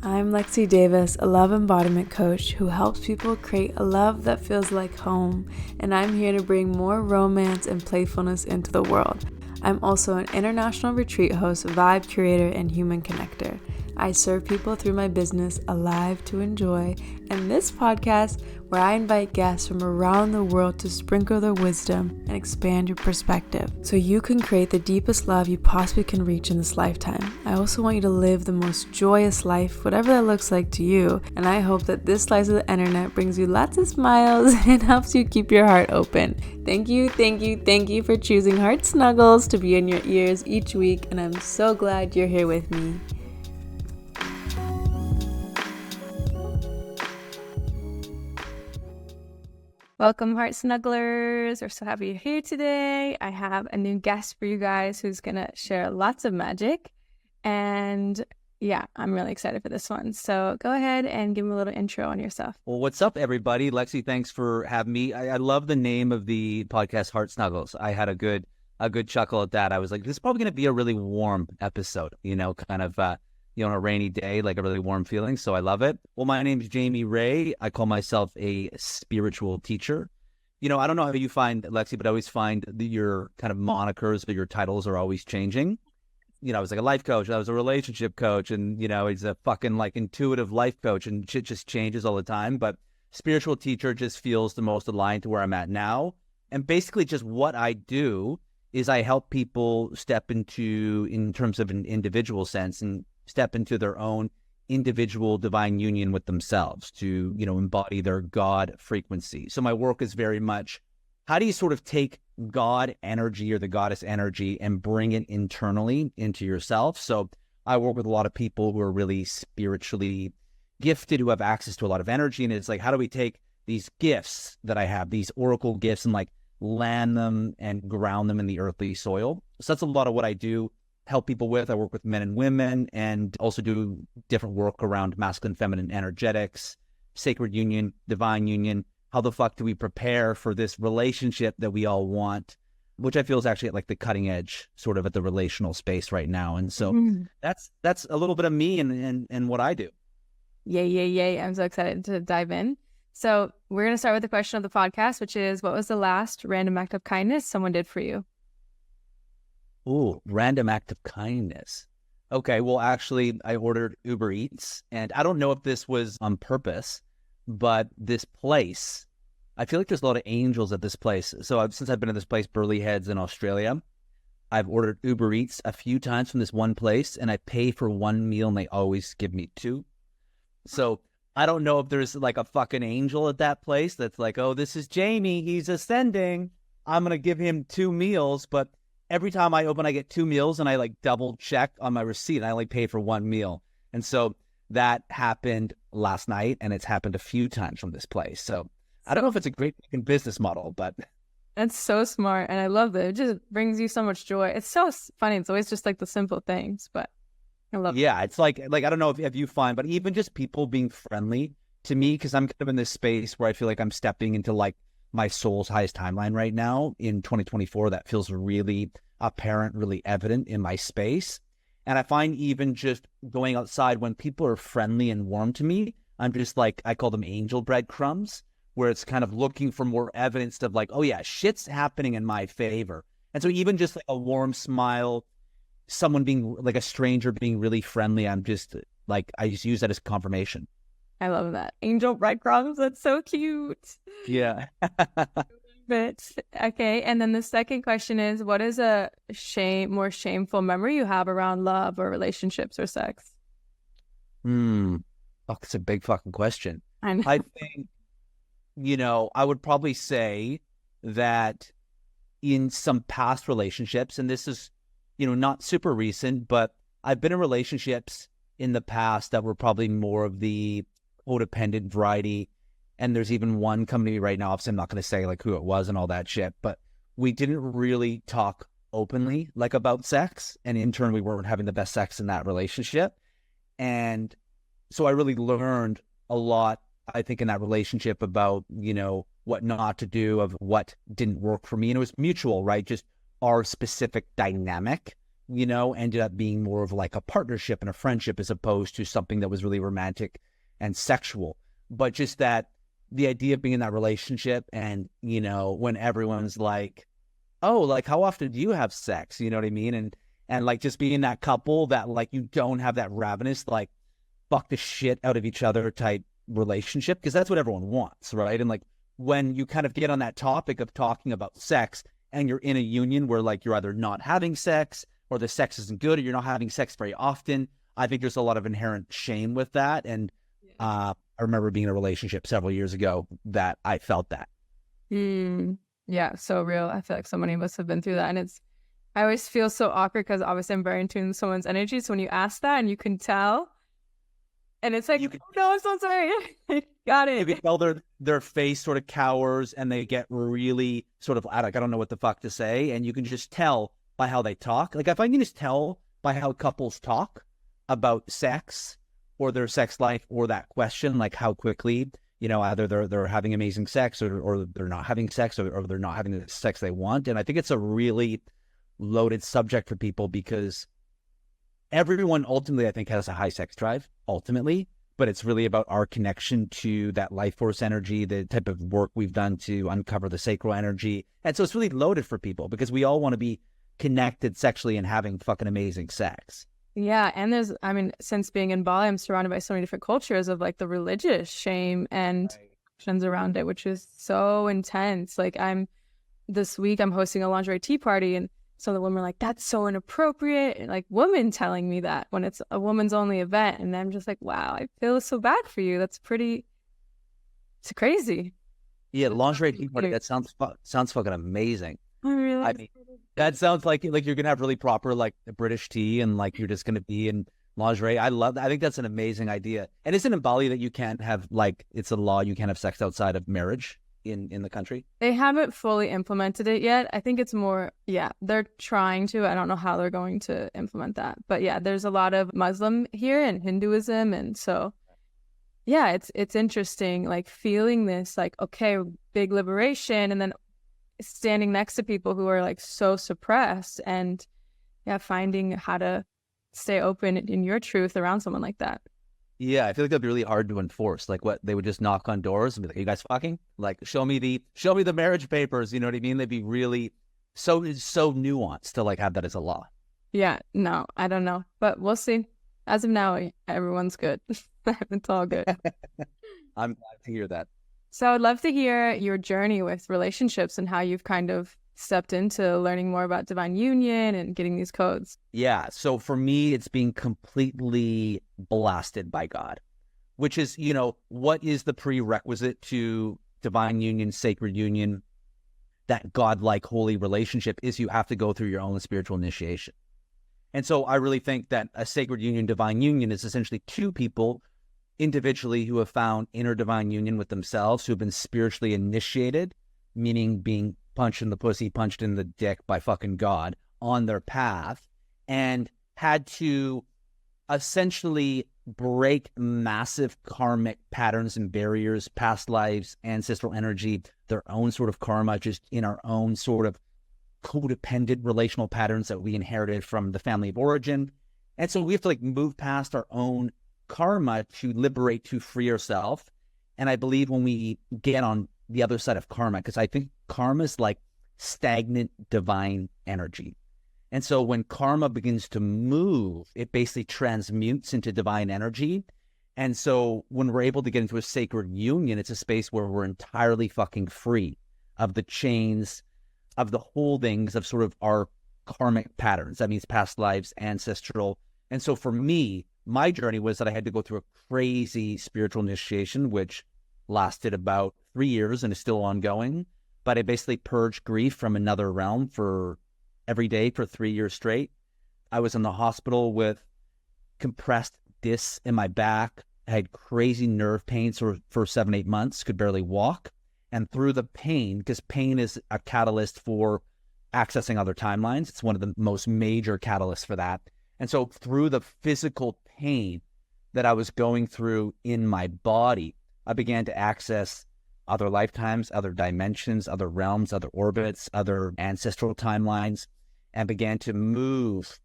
I'm Lexi Davis, a love embodiment coach who helps people create a love that feels like home, and I'm here to bring more romance and playfulness into the world. I'm also an international retreat host, vibe curator, and human connector. I serve people through my business, Alive to Enjoy, and this podcast where I invite guests from around the world to sprinkle their wisdom and expand your perspective so you can create the deepest love you possibly can reach in this lifetime. I also want you to live the most joyous life, whatever that looks like to you, and I hope that this slice of the internet brings you lots of smiles and helps you keep your heart open. Thank you for choosing Heart Snuggles to be in your ears each week, and I'm so glad you're here with me. Welcome, Heart Snugglers. We're so happy you're here today. I have a new guest for you guys who's going to share lots of magic. And yeah, I'm really excited for this one. So go ahead and give me a little intro on yourself. Well, what's up, everybody? Lexi, thanks for having me. I love the name of the podcast, Heart Snuggles. I had a good chuckle at that. I was like, this is probably going to be a really warm episode, kind of on a rainy day, like a really warm feeling. So I love it. Well, my name is Jamie Ray. I call myself a spiritual teacher. I don't know how you find, Lexi, but I always find that your kind of monikers or your titles are always changing. I was like a life coach. I was a relationship coach, and he's a fucking like intuitive life coach, and shit just changes all the time. But spiritual teacher just feels the most aligned to where I'm at now. And basically, just what I do is I help people step into, in terms of an individual sense, and step into their own individual divine union with themselves to, embody their God frequency. So my work is very much, how do you sort of take God energy or the goddess energy and bring it internally into yourself? So I work with a lot of people who are really spiritually gifted, who have access to a lot of energy. And it's like, how do we take these gifts that I have, these oracle gifts, and like land them and ground them in the earthly soil? So that's a lot of what I do. Help people with. I work with men and women, and also do different work around masculine, feminine energetics, sacred union, divine union. How the fuck do we prepare for this relationship that we all want, which I feel is actually at like the cutting edge, sort of at the relational space right now. And so that's a little bit of me and what I do. Yay. I'm so excited to dive in. So we're going to start with the question of the podcast, which is, what was the last random act of kindness someone did for you? Ooh, random act of kindness. Okay, well, actually, I ordered Uber Eats, and I don't know if this was on purpose, but this place, I feel like there's a lot of angels at this place. So since I've been in this place, Burley Heads in Australia, I've ordered Uber Eats a few times from this one place, and I pay for one meal, and they always give me two. So I don't know if there's like a fucking angel at that place that's like, oh, this is Jamie, he's ascending, I'm going to give him two meals, but every time I open, I get two meals, and I like double check on my receipt, and I only pay for one meal. And so that happened last night, and it's happened a few times from this place. So I don't know if it's a great business model, but that's so smart. And I love that. It just brings you so much joy. It's so funny. It's always just like the simple things, but I love it. Yeah, it's like, I don't know if you find, but even just people being friendly to me, because I'm kind of in this space where I feel like I'm stepping into like my soul's highest timeline right now in 2024. That feels really apparent, really evident in my space. And I find even just going outside, when people are friendly and warm to me, I'm just like, I call them angel breadcrumbs, where it's kind of looking for more evidence of like, oh yeah, shit's happening in my favor. And so even just like a warm smile, someone being like a stranger being really friendly, I'm just like, I just use that as confirmation. I love that. Angel breadcrumbs. That's so cute. Yeah. But okay. And then the second question is, what is a more shameful memory you have around love or relationships or sex? Oh, it's a big fucking question. I know. I think, I would probably say that in some past relationships, and this is, not super recent, but I've been in relationships in the past that were probably more of the codependent variety. And there's even one coming to me right now. Obviously, I'm not going to say like who it was and all that shit, but we didn't really talk openly like about sex. And in turn, we weren't having the best sex in that relationship. And so I really learned a lot, I think, in that relationship about, what not to do, of what didn't work for me. And it was mutual, right? Just our specific dynamic ended up being more of like a partnership and a friendship as opposed to something that was really romantic and sexual. But just that the idea of being in that relationship and, when everyone's like, oh, like, how often do you have sex? You know what I mean? And like just being that couple that like you don't have that ravenous, like, fuck the shit out of each other type relationship, because that's what everyone wants, right? And like when you kind of get on that topic of talking about sex and you're in a union where like you're either not having sex or the sex isn't good or you're not having sex very often, I think there's a lot of inherent shame with that. And I remember being in a relationship several years ago that I felt that. Yeah, so real. I feel like so many of us have been through that. And I always feel so awkward because obviously I'm very in tune with someone's energy. So when you ask that and you can tell, and it's like, oh, no, I'm so sorry. Got it. You can tell their face sort of cowers and they get really sort of like, I don't know what the fuck to say. And you can just tell by how they talk. Like if I can just tell by how couples talk about sex or their sex life or that question, like how quickly, either they're having amazing sex or they're not having sex or they're not having the sex they want. And I think it's a really loaded subject for people because everyone ultimately, I think, has a high sex drive, ultimately, but it's really about our connection to that life force energy, the type of work we've done to uncover the sacral energy. And so it's really loaded for people because we all want to be connected sexually and having fucking amazing sex. Yeah. And since being in Bali, I'm surrounded by so many different cultures of like the religious shame and actions around it, which is so intense. Like this week, I'm hosting a lingerie tea party and some of the women are like, that's so inappropriate. And like women telling me that when it's a woman's only event. And I'm just like, wow, I feel so bad for you. It's crazy. Yeah, lingerie tea party, that sounds fucking amazing. Really? I mean, that sounds like you're going to have really proper like British tea and like you're just going to be in lingerie. I love that. I think that's an amazing idea. And isn't it in Bali that you can't have like, it's a law, you can't have sex outside of marriage? In the country? They haven't fully implemented it yet. I think it's more, they're trying to. I don't know how they're going to implement that. But yeah, there's a lot of Muslim here and Hinduism. And so, yeah, it's interesting, like feeling this, like, okay, big liberation. And then standing next to people who are like so suppressed and finding how to stay open in your truth around someone like that. Yeah, I feel like that'd be really hard to enforce. Like what they would just knock on doors and be like, "Are you guys fucking? Like, show me the marriage papers." You know what I mean? They'd be really so nuanced to like have that as a law. Yeah, no, I don't know, but we'll see. As of now, everyone's good. It's all good. I'm glad to hear that. So I'd love to hear your journey with relationships and how you've kind of stepped into learning more about divine union and getting these codes. Yeah. So for me, it's being completely blasted by God, which is, what is the prerequisite to divine union, sacred union, that godlike holy relationship is you have to go through your own spiritual initiation. And so I really think that a sacred union, divine union is essentially two people individually who have found inner divine union with themselves, who have been spiritually initiated, meaning being punched in the pussy, punched in the dick by fucking God on their path, and had to essentially break massive karmic patterns and barriers, past lives, ancestral energy, their own sort of karma, just in our own sort of codependent relational patterns that we inherited from the family of origin. And so we have to like move past our own karma to liberate, to free ourselves. And I believe when we get on the other side of karma, because I think karma is like stagnant divine energy. And so when karma begins to move, it basically transmutes into divine energy. And so when we're able to get into a sacred union, it's a space where we're entirely fucking free of the chains, of the holdings of sort of our karmic patterns. That means past lives, ancestral. And so for me, my journey was that I had to go through a crazy spiritual initiation, which lasted about 3 years and is still ongoing. But I basically purged grief from another realm for every day for 3 years straight. I was in the hospital with compressed discs in my back. I had crazy nerve pains for 7-8 months, could barely walk. And through the pain, because pain is a catalyst for accessing other timelines, it's one of the most major catalysts for that. And so through the physical pain that I was going through in my body, I began to access other lifetimes, other dimensions, other realms, other orbits, other ancestral timelines, and began to move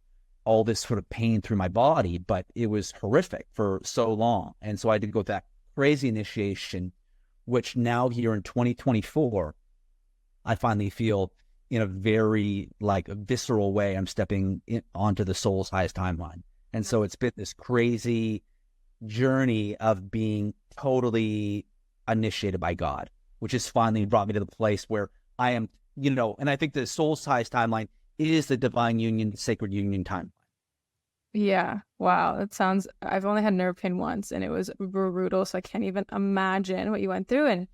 all this sort of pain through my body, but it was horrific for so long. And so I did go through that crazy initiation, which now here in 2024, I finally feel in a very like visceral way, I'm stepping onto the soul's highest timeline. And so it's been this crazy journey of being totally initiated by God, which has finally brought me to the place where I am, and I think the soul's highest timeline is the divine union, sacred union timeline. Yeah. Wow. That sounds, I've only had nerve pain once and it was brutal. So I can't even imagine what you went through. And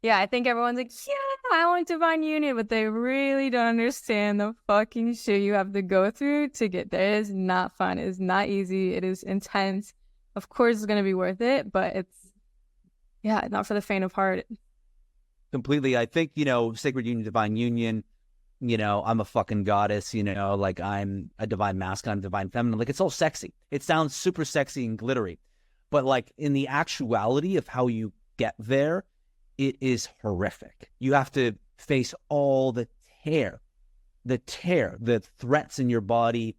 yeah, I think everyone's like, yeah, I want divine union, but they really don't understand the fucking shit you have to go through to get there. It is not fun. It is not easy. It is intense. Of course, it's going to be worth it, but it's, yeah, not for the faint of heart. Completely. I think, sacred union, divine union, I'm a fucking goddess, like I'm a divine masculine, I'm divine feminine. Like it's all sexy. It sounds super sexy and glittery, but like in the actuality of how you get there, it is horrific. You have to face all the threats in your body,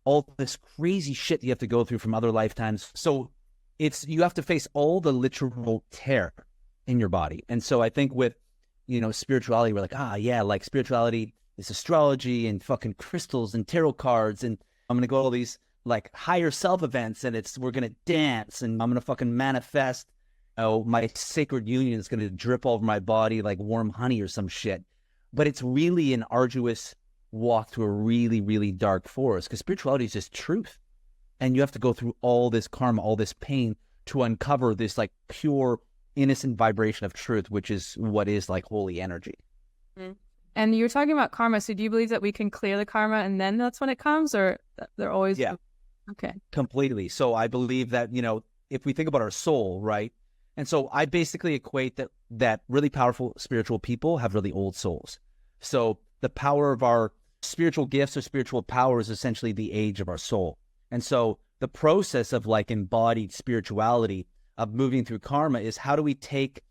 all this crazy shit you have to go through from other lifetimes. So you have to face all the literal tear in your body. And so I think with, spirituality, we're like, like spirituality is astrology and fucking crystals and tarot cards. And I'm going to go to all these like higher self events and we're going to dance and I'm going to fucking manifest. Oh, my sacred union is going to drip all over my body like warm honey or some shit. But it's really an arduous walk through a really, really dark forest because spirituality is just truth. And you have to go through all this karma, all this pain to uncover this like pure, innocent vibration of truth, which is what is like holy energy. Mm-hmm. And you're talking about karma. So do you believe that we can clear the karma and then that's when it comes, or they're always? Yeah. Okay. Completely. So I believe that, if we think about our soul, right? And so I basically equate that really powerful spiritual people have really old souls. So the power of our spiritual gifts or spiritual power is essentially the age of our soul. And so the process of like embodied spirituality of moving through karma is how do we take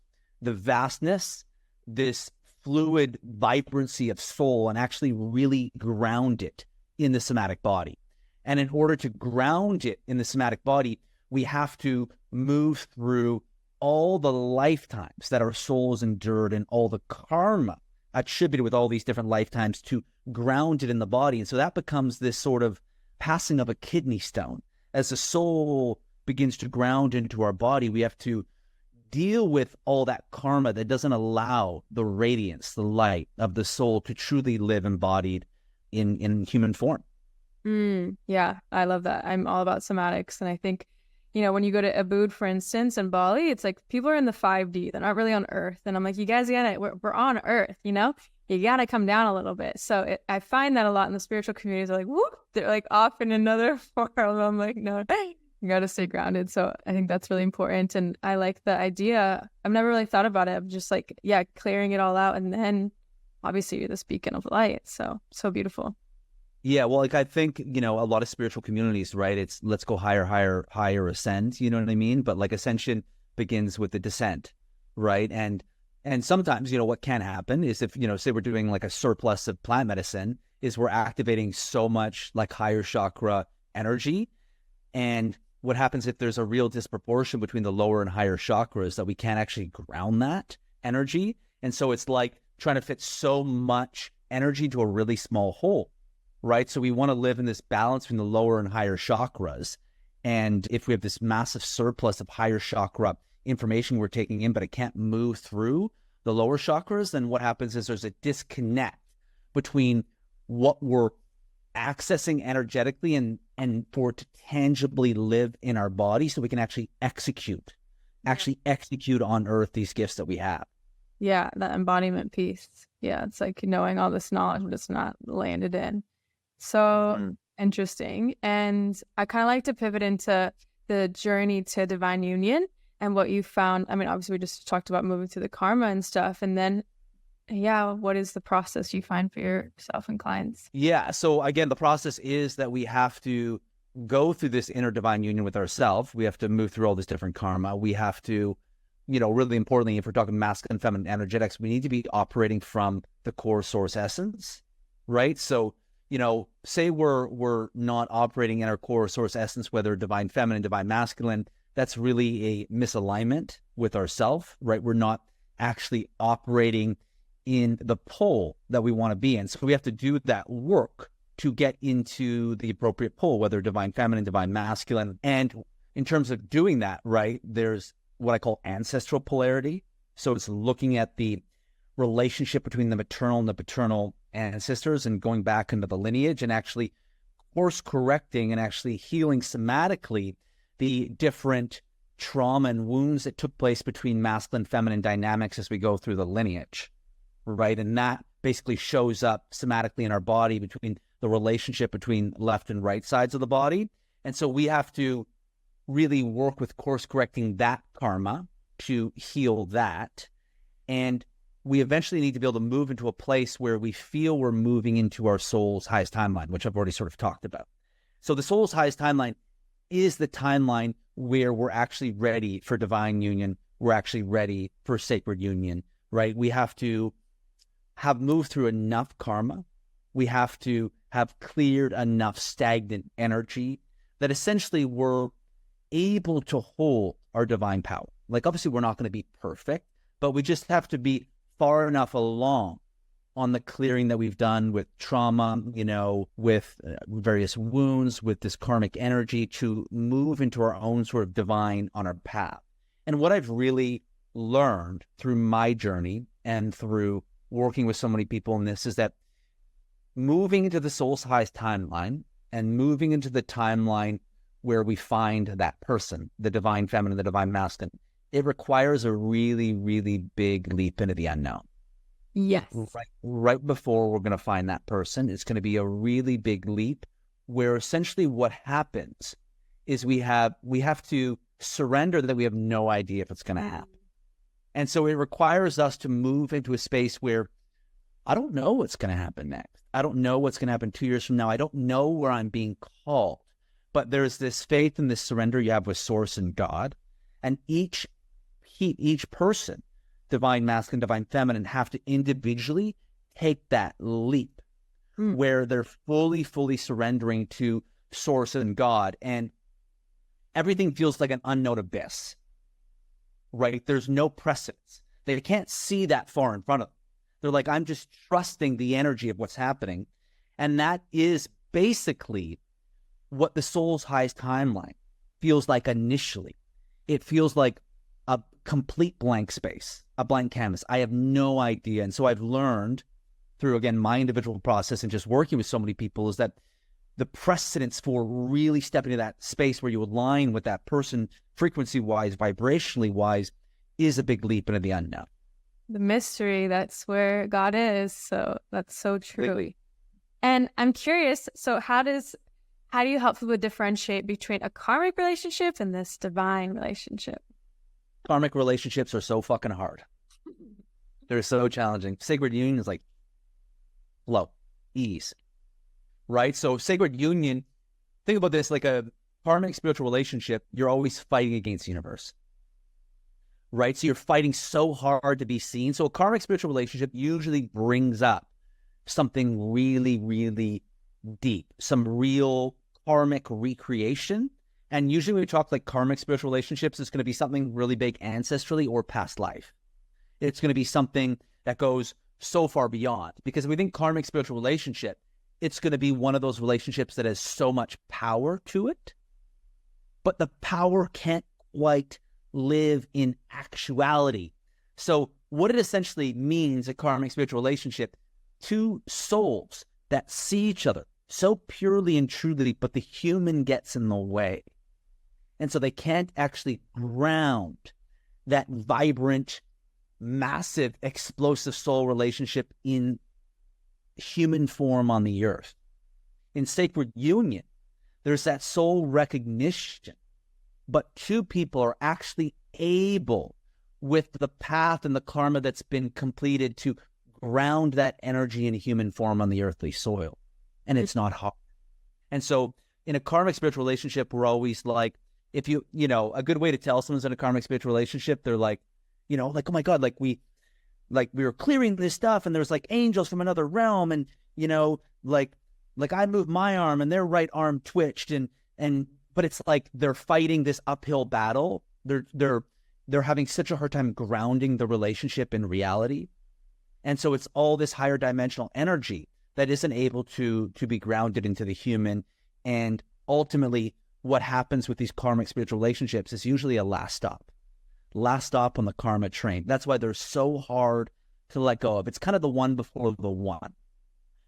the vastness, this fluid vibrancy of soul and actually really ground it in the somatic body. And in order to ground it in the somatic body, we have to move through all the lifetimes that our souls endured and all the karma attributed with all these different lifetimes to ground it in the body. And so that becomes this sort of passing of a kidney stone. As the soul begins to ground into our body, we have to deal with all that karma that doesn't allow the radiance, the light of the soul to truly live embodied in human form. Yeah, I love that. I'm all about somatics. And I think, when you go to Ubud, for instance, in Bali, it's like people are in the 5D. They're not really on Earth. And I'm like, you guys we're on Earth, you got to come down a little bit. So I find that a lot in the spiritual communities. They're like, whoop, they're like off in another world. I'm like, no, you got to stay grounded. So I think that's really important. And I like the idea. I've never really thought about it. I'm just like, yeah, clearing it all out. And then obviously you're this beacon of light. So beautiful. Yeah, well, like I think, a lot of spiritual communities, right? It's let's go higher, ascend, you know what I mean? But like ascension begins with the descent, right? And sometimes, what can happen is if, say we're doing like a surplus of plant medicine, is we're activating so much like higher chakra energy. And what happens if there's a real disproportion between the lower and higher chakras that we can't actually ground that energy? And so it's like trying to fit so much energy to a really small hole. Right? So we want to live in this balance between the lower and higher chakras. And if we have this massive surplus of higher chakra information we're taking in, but it can't move through the lower chakras, then what happens is there's a disconnect between what we're accessing energetically and for it to tangibly live in our body so we can actually execute on earth these gifts that we have. Yeah, that embodiment piece. Yeah, it's like knowing all this knowledge, but it's not landed in. So interesting. And I kind of like to pivot into the journey to divine union and what you found. I mean, obviously we just talked about moving through the karma and stuff. And then, what is the process you find for yourself and clients? Yeah. So again, the process is that we have to go through this inner divine union with ourselves. We have to move through all this different karma. We have to, really importantly, if we're talking masculine, feminine energetics, we need to be operating from the core source essence, right? So, say we're not operating in our core source essence, whether divine feminine, divine masculine, that's really a misalignment with ourself, right? We're not actually operating in the pole that we want to be in. So we have to do that work to get into the appropriate pole, whether divine feminine, divine masculine. And in terms of doing that, right, there's what I call ancestral polarity. So it's looking at the relationship between the maternal and the paternal ancestors and going back into the lineage and actually course correcting and actually healing somatically the different trauma and wounds that took place between masculine, feminine dynamics as we go through the lineage, right? And that basically shows up somatically in our body between the relationship between left and right sides of the body. And so we have to really work with course correcting that karma to heal that. And we eventually need to be able to move into a place where we feel we're moving into our soul's highest timeline, which I've already sort of talked about. So the soul's highest timeline is the timeline where we're actually ready for divine union. We're actually ready for sacred union, right? We have to have moved through enough karma. We have to have cleared enough stagnant energy that essentially we're able to hold our divine power. Like, obviously, we're not going to be perfect, but we just have to be far enough along on the clearing that we've done with trauma, with various wounds, with this karmic energy to move into our own sort of divine on our path. And what I've really learned through my journey and through working with so many people in this is that moving into the soul's highest timeline and moving into the timeline where we find that person, the divine feminine, the divine masculine, it requires a really, really big leap into the unknown. Yes. Right before we're going to find that person, it's going to be a really big leap where essentially what happens is we have to surrender that we have no idea if it's going to happen. And so it requires us to move into a space where I don't know what's going to happen next. I don't know what's going to happen 2 years from now. I don't know where I'm being called. But there's this faith and this surrender you have with Source and God. And each person, divine masculine, divine feminine, have to individually take that leap where they're fully surrendering to Source and God. And everything feels like an unknown abyss, right? There's no precedence. They can't see that far in front of them. They're like, I'm just trusting the energy of what's happening. And that is basically what the soul's highest timeline feels like initially. It feels like a complete blank space, a blank canvas. I have no idea. And so I've learned through, again, my individual process and just working with so many people is that the precedence for really stepping into that space where you align with that person frequency-wise, vibrationally-wise, is a big leap into the unknown. The mystery, that's where God is. So that's so true. Completely. And I'm curious, so how do you help people differentiate between a karmic relationship and this divine relationship? Karmic relationships are so fucking hard. They're so challenging. Sacred union is like flow, ease, right? So sacred union, think about this like a karmic spiritual relationship, you're always fighting against the universe, right? So you're fighting so hard to be seen. So a karmic spiritual relationship usually brings up something really, really deep, some real karmic recreation. And usually when we talk like karmic spiritual relationships, it's going to be something really big ancestrally or past life. It's going to be something that goes so far beyond, because if we think karmic spiritual relationship, it's going to be one of those relationships that has so much power to it, but the power can't quite live in actuality. So what it essentially means, a karmic spiritual relationship, two souls that see each other so purely and truly, but the human gets in the way. And so they can't actually ground that vibrant, massive, explosive soul relationship in human form on the earth. In sacred union, there's that soul recognition, but two people are actually able, with the path and the karma that's been completed, to ground that energy in human form on the earthly soil. And it's not hard. And so in a karmic spiritual relationship, we're always like, if you a good way to tell someone's in a karmic spiritual relationship, they're like, like, oh my God, we were clearing this stuff and there's like angels from another realm. And, Like I moved my arm and their right arm twitched but it's like they're fighting this uphill battle. They're having such a hard time grounding the relationship in reality. And so it's all this higher dimensional energy that isn't able to be grounded into the human. And ultimately what happens with these karmic spiritual relationships is usually a last stop on the karma train. That's why they're so hard to let go of. It's kind of the one before the one.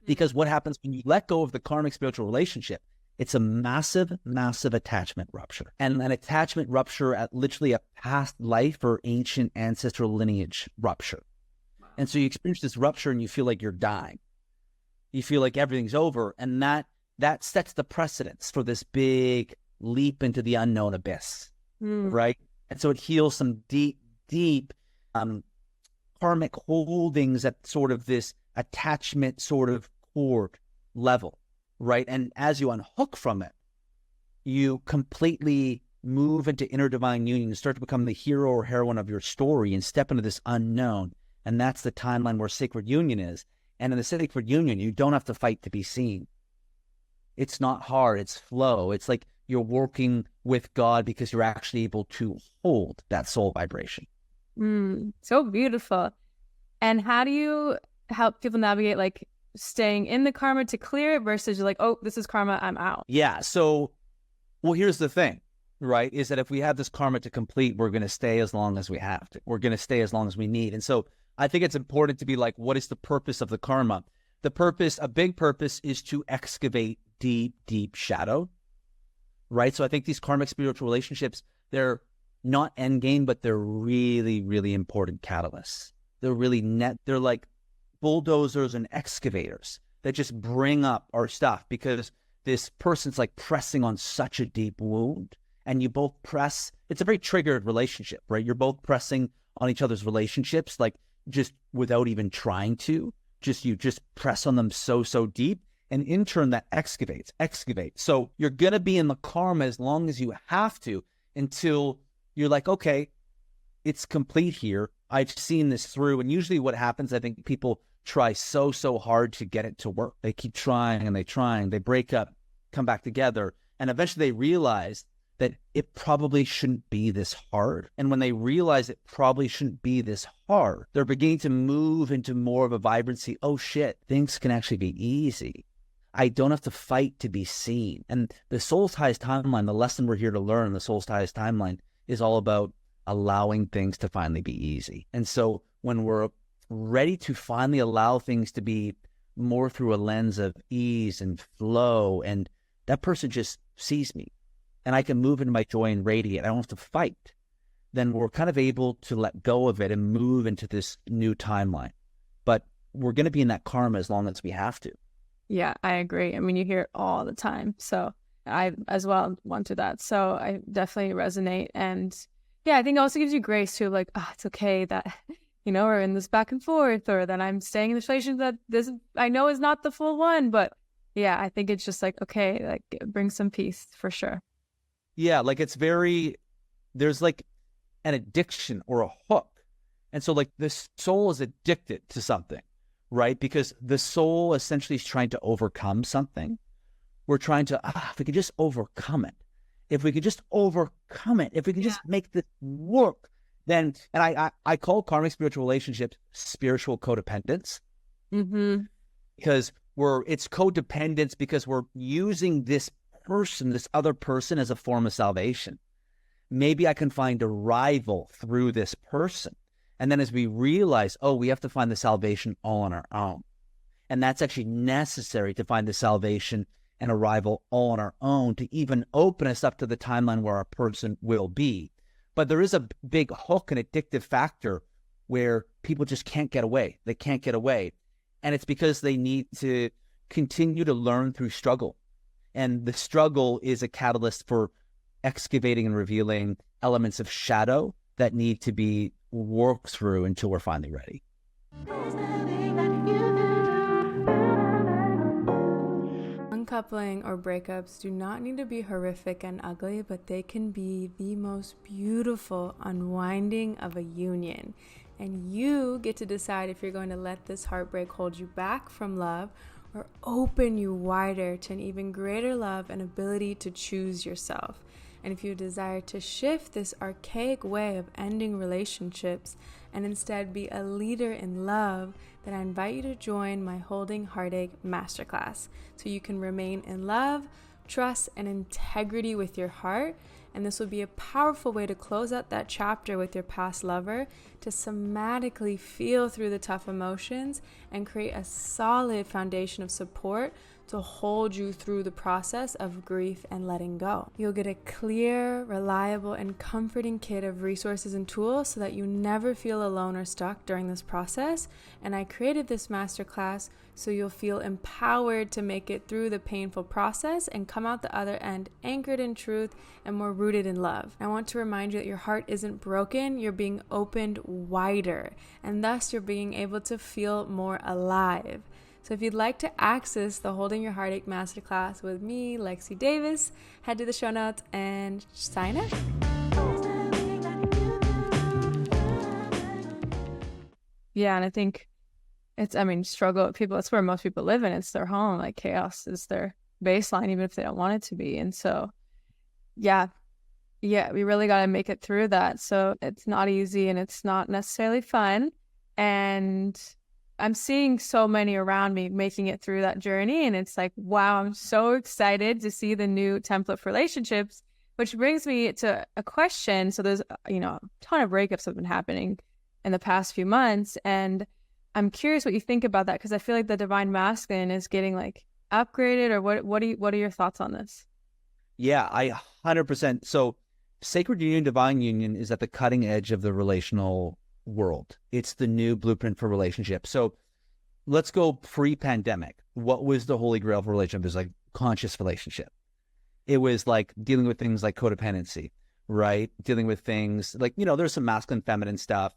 Because what happens when you let go of the karmic spiritual relationship, it's a massive, massive attachment rupture. And an attachment rupture at literally a past life or ancient ancestral lineage rupture. Wow. And so you experience this rupture and you feel like you're dying. You feel like everything's over. And that sets the precedence for this big leap into the unknown abyss, right? And so it heals some deep, deep karmic holdings at sort of this attachment sort of cord level, right? And as you unhook from it, you completely move into inner divine union and start to become the hero or heroine of your story and step into this unknown. And that's the timeline where sacred union is. And in the sacred union, you don't have to fight to be seen. It's not hard, it's flow. It's like you're working with God because you're actually able to hold that soul vibration. So beautiful. And how do you help people navigate like staying in the karma to clear it versus you're like, oh, this is karma, I'm out? Yeah. So, well, here's the thing, right? Is that if we have this karma to complete, we're going to stay as long as we have to. We're going to stay as long as we need. And so I think it's important to be like, what is the purpose of the karma? The purpose, a big purpose, is to excavate deep, deep shadow, right? So I think these karmic spiritual relationships, they're not end game, but they're really, really important catalysts. They're like bulldozers and excavators that just bring up our stuff because this person's like pressing on such a deep wound and you both press. It's a very triggered relationship, right? You're both pressing on each other's relationships, like just without even trying to. You just press on them so deep, and in turn that excavates. So you're going to be in the karma as long as you have to until you're like, okay, it's complete here. I've seen this through. And usually what happens, I think people try so hard to get it to work. They keep trying and they break up, come back together. And eventually they realize that it probably shouldn't be this hard. And when they realize it probably shouldn't be this hard, they're beginning to move into more of a vibrancy. Oh shit, things can actually be easy. I don't have to fight to be seen. And the soul's highest timeline, the lesson we're here to learn, the soul's highest timeline is all about allowing things to finally be easy. And so when we're ready to finally allow things to be more through a lens of ease and flow, and that person just sees me and I can move into my joy and radiate, I don't have to fight, then we're kind of able to let go of it and move into this new timeline. But we're going to be in that karma as long as we have to. Yeah, I agree. I mean, you hear it all the time. So I as well went through that. So I definitely resonate. And yeah, I think it also gives you grace to like, oh, it's okay that, we're in this back and forth, or that I'm staying in this relationship that this I know is not the full one. But yeah, I think it's just like, okay, like it brings some peace for sure. Yeah, like there's like an addiction or a hook. And so like the soul is addicted to something, right? Because the soul essentially is trying to overcome something. We're trying to, if we could just overcome it, if we could just make this work, then, and I call karmic spiritual relationships spiritual codependence. Because it's codependence because we're using this other person as a form of salvation. Maybe I can find a rival through this person. And then as we realize, oh, we have to find the salvation all on our own. And that's actually necessary to find the salvation and a rival all on our own to even open us up to the timeline where our person will be. But there is a big hook and addictive factor where people just can't get away. They can't get away. And it's because they need to continue to learn through struggle. And the struggle is a catalyst for excavating and revealing elements of shadow that need to be worked through until we're finally ready. Uncoupling or breakups do not need to be horrific and ugly, but they can be the most beautiful unwinding of a union. And you get to decide if you're going to let this heartbreak hold you back from love, or open you wider to an even greater love and ability to choose yourself. And if you desire to shift this archaic way of ending relationships and instead be a leader in love, then I invite you to join my Holding Heartache Masterclass so you can remain in love, trust, and integrity with your heart. And this will be a powerful way to close out that chapter with your past lover, to somatically feel through the tough emotions and create a solid foundation of support to hold you through the process of grief and letting go. You'll get a clear, reliable, and comforting kit of resources and tools so that you never feel alone or stuck during this process. And I created this masterclass so you'll feel empowered to make it through the painful process and come out the other end anchored in truth and more rooted in love. I want to remind you that your heart isn't broken, you're being opened wider, and thus you're being able to feel more alive. So if you'd like to access the Holding Your Heartache Masterclass with me, Lexi Davis, head to the show notes and sign up. Yeah, and I think struggle with people, that's where most people live in. It's their home. Like, chaos is their baseline, even if they don't want it to be. And so, yeah, we really got to make it through that. So it's not easy and it's not necessarily fun. And I'm seeing so many around me making it through that journey. And it's like, wow, I'm so excited to see the new template for relationships, which brings me to a question. So there's, a ton of breakups have been happening in the past few months. And I'm curious what you think about that, because I feel like the divine masculine is getting like upgraded, or what are your thoughts on this? Yeah, I 100%. So sacred union, divine union is at the cutting edge of the relational world. It's the new blueprint for relationships. So let's go pre-pandemic. What was the holy grail of relationship? It was like conscious relationship. It was like dealing with things like codependency, right? Dealing with things like, there's some masculine, feminine stuff,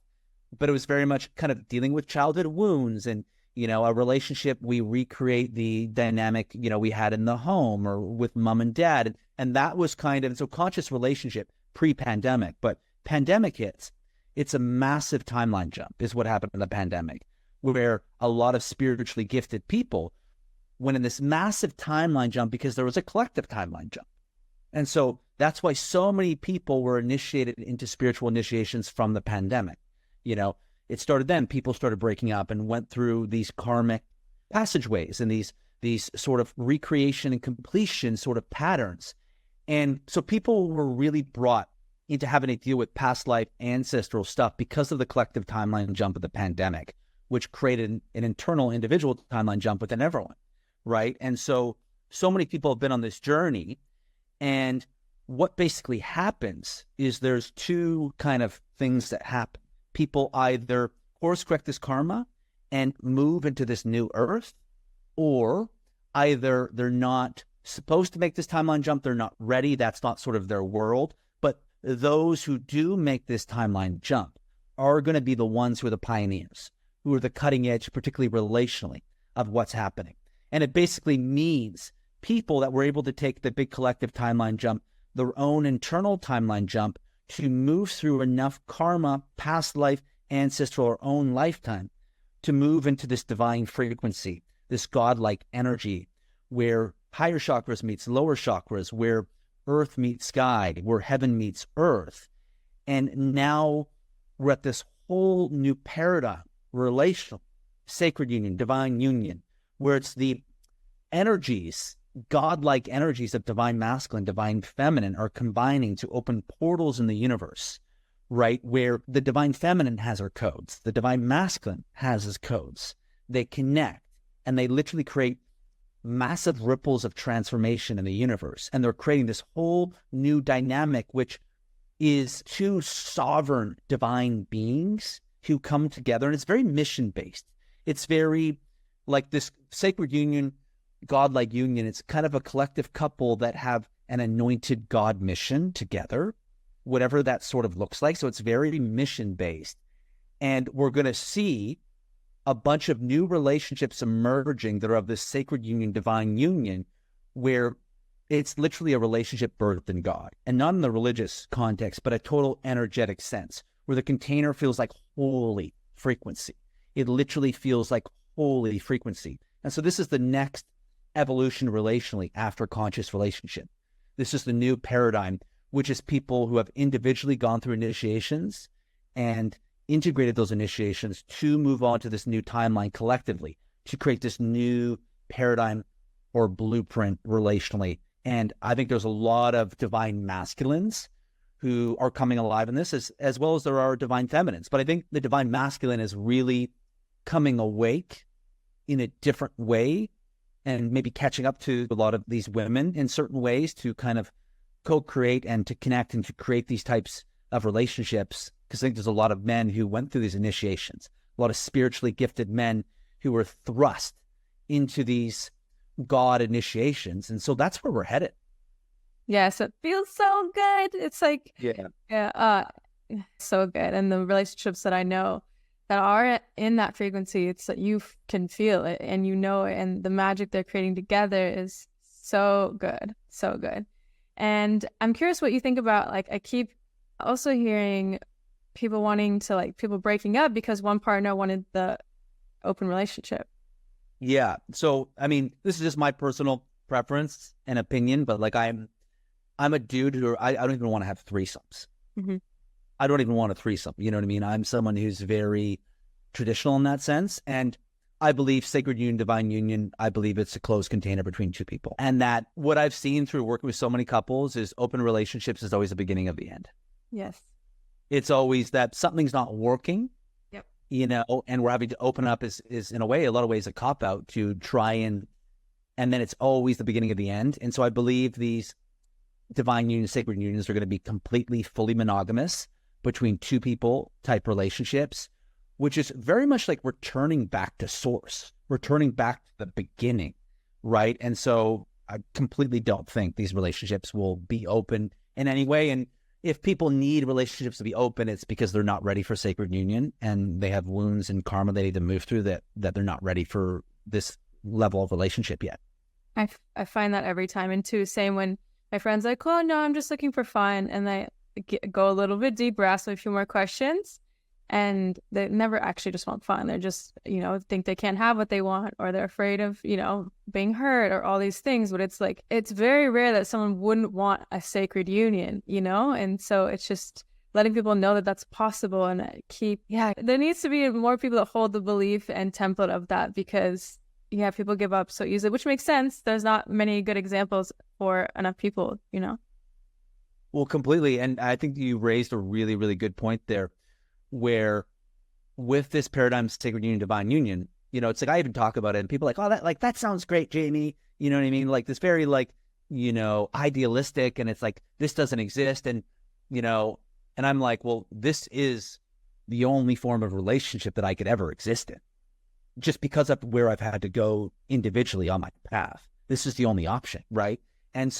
but it was very much kind of dealing with childhood wounds and, a relationship. We recreate the dynamic, we had in the home or with mom and dad. And that was so conscious relationship pre-pandemic, but pandemic hits. It's a massive timeline jump is what happened in the pandemic, where a lot of spiritually gifted people went in this massive timeline jump because there was a collective timeline jump. And so that's why so many people were initiated into spiritual initiations from the pandemic. It started then. People started breaking up and went through these karmic passageways and these sort of recreation and completion sort of patterns. And so people were really brought into having to deal with past life ancestral stuff because of the collective timeline jump of the pandemic, which created an internal individual timeline jump within everyone, right? And so many people have been on this journey. And what basically happens is there's two kind of things that happen. People either course correct this karma and move into this new earth, or either they're not supposed to make this timeline jump, they're not ready, that's not sort of their world. But those who do make this timeline jump are going to be the ones who are the pioneers, who are the cutting edge, particularly relationally, of what's happening. And it basically means people that were able to take the big collective timeline jump, their own internal timeline jump, to move through enough karma, past life, ancestral, or own lifetime to move into this divine frequency, this godlike energy, where higher chakras meets lower chakras, where earth meets sky, where heaven meets earth. And now we're at this whole new paradigm, relational, sacred union, divine union, where it's the energies, godlike energies of divine masculine, divine feminine are combining to open portals in the universe, right? Where the divine feminine has her codes, the divine masculine has his codes. They connect and they literally create massive ripples of transformation in the universe. And they're creating this whole new dynamic, which is two sovereign divine beings who come together. And it's very mission-based. It's very like this sacred union, godlike union. It's kind of a collective couple that have an anointed God mission together, whatever that sort of looks like. So it's very mission-based. And we're going to see a bunch of new relationships emerging that are of this sacred union, divine union, where it's literally a relationship birthed in God. And not in the religious context, but a total energetic sense, where the container feels like holy frequency. It literally feels like holy frequency. And so this is the next evolution relationally after conscious relationship. This is the new paradigm, which is people who have individually gone through initiations and integrated those initiations to move on to this new timeline collectively, to create this new paradigm or blueprint relationally. And I think there's a lot of divine masculines who are coming alive in this, as well as there are divine feminines. But I think the divine masculine is really coming awake in a different way and maybe catching up to a lot of these women in certain ways to kind of co-create and to connect and to create these types of relationships. Because I think there's a lot of men who went through these initiations, a lot of spiritually gifted men who were thrust into these God initiations. And so that's where we're headed. Yes, it feels so good. It's like, so good. And the relationships that I know that are in that frequency, it's that you can feel it and you know it. And the magic they're creating together is so good, so good. And I'm curious what you think about, like, I keep also hearing people wanting to, like, people breaking up because one partner wanted the open relationship. Yeah. So, I mean, this is just my personal preference and opinion, but like I'm a dude who I don't even want to have threesomes. Mm-hmm. I don't even want a threesome. You know what I mean? I'm someone who's very traditional in that sense. And I believe sacred union, divine union, I believe it's a closed container between two people. And that what I've seen through working with so many couples is open relationships is always the beginning of the end. Yes. It's always that something's not working. Yep. You know, and we're having to open up is in a way, a lot of ways, a cop out to try and then it's always the beginning of the end. And so I believe these divine unions, sacred unions are going to be completely, fully monogamous between two people type relationships, which is very much like returning back to source, returning back to the beginning, right? And so I completely don't think these relationships will be open in any way. And if people need relationships to be open, it's because they're not ready for sacred union and they have wounds and karma they need to move through that they're not ready for this level of relationship yet. I find that every time. And too, same when my friends like, oh no, I'm just looking for fun. And they go a little bit deeper, ask me a few more questions. And they never actually just want fun. They're just, think they can't have what they want, or they're afraid of, being hurt or all these things. But it's like, it's very rare that someone wouldn't want a sacred union, And so it's just letting people know that that's possible and there needs to be more people that hold the belief and template of that, because people give up so easily, which makes sense. There's not many good examples for enough people, Well, completely. And I think you raised a really, really good point there, where with this paradigm, sacred union, divine union, it's like I even talk about it and people are like, oh, that sounds great, Jamie. You know what I mean? Like this very idealistic, and it's like, this doesn't exist. And, and I'm like, well, this is the only form of relationship that I could ever exist in, just because of where I've had to go individually on my path. This is the only option, right? And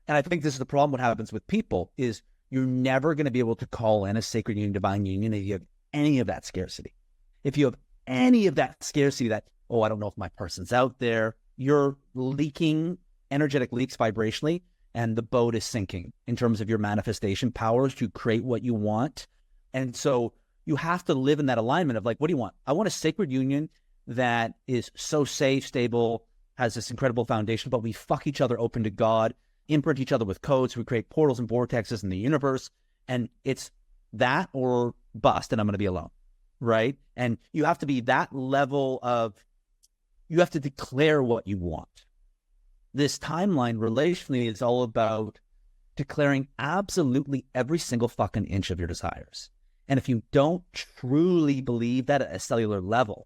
I think this is the problem. What happens with people is you're never going to be able to call in a sacred union, divine union if you have any of that scarcity. If you have any of that scarcity that, oh, I don't know if my person's out there, you're leaking energetic leaks vibrationally, and the boat is sinking in terms of your manifestation powers to create what you want. And so you have to live in that alignment of like, what do you want? I want a sacred union that is so safe, stable, has this incredible foundation, but we fuck each other open to God, imprint each other with codes, we create portals and vortexes in the universe, and it's that or bust, and I'm going to be alone, right? And you have to be that level of, you have to declare what you want. This timeline relationally is all about declaring absolutely every single fucking inch of your desires. And if you don't truly believe that at a cellular level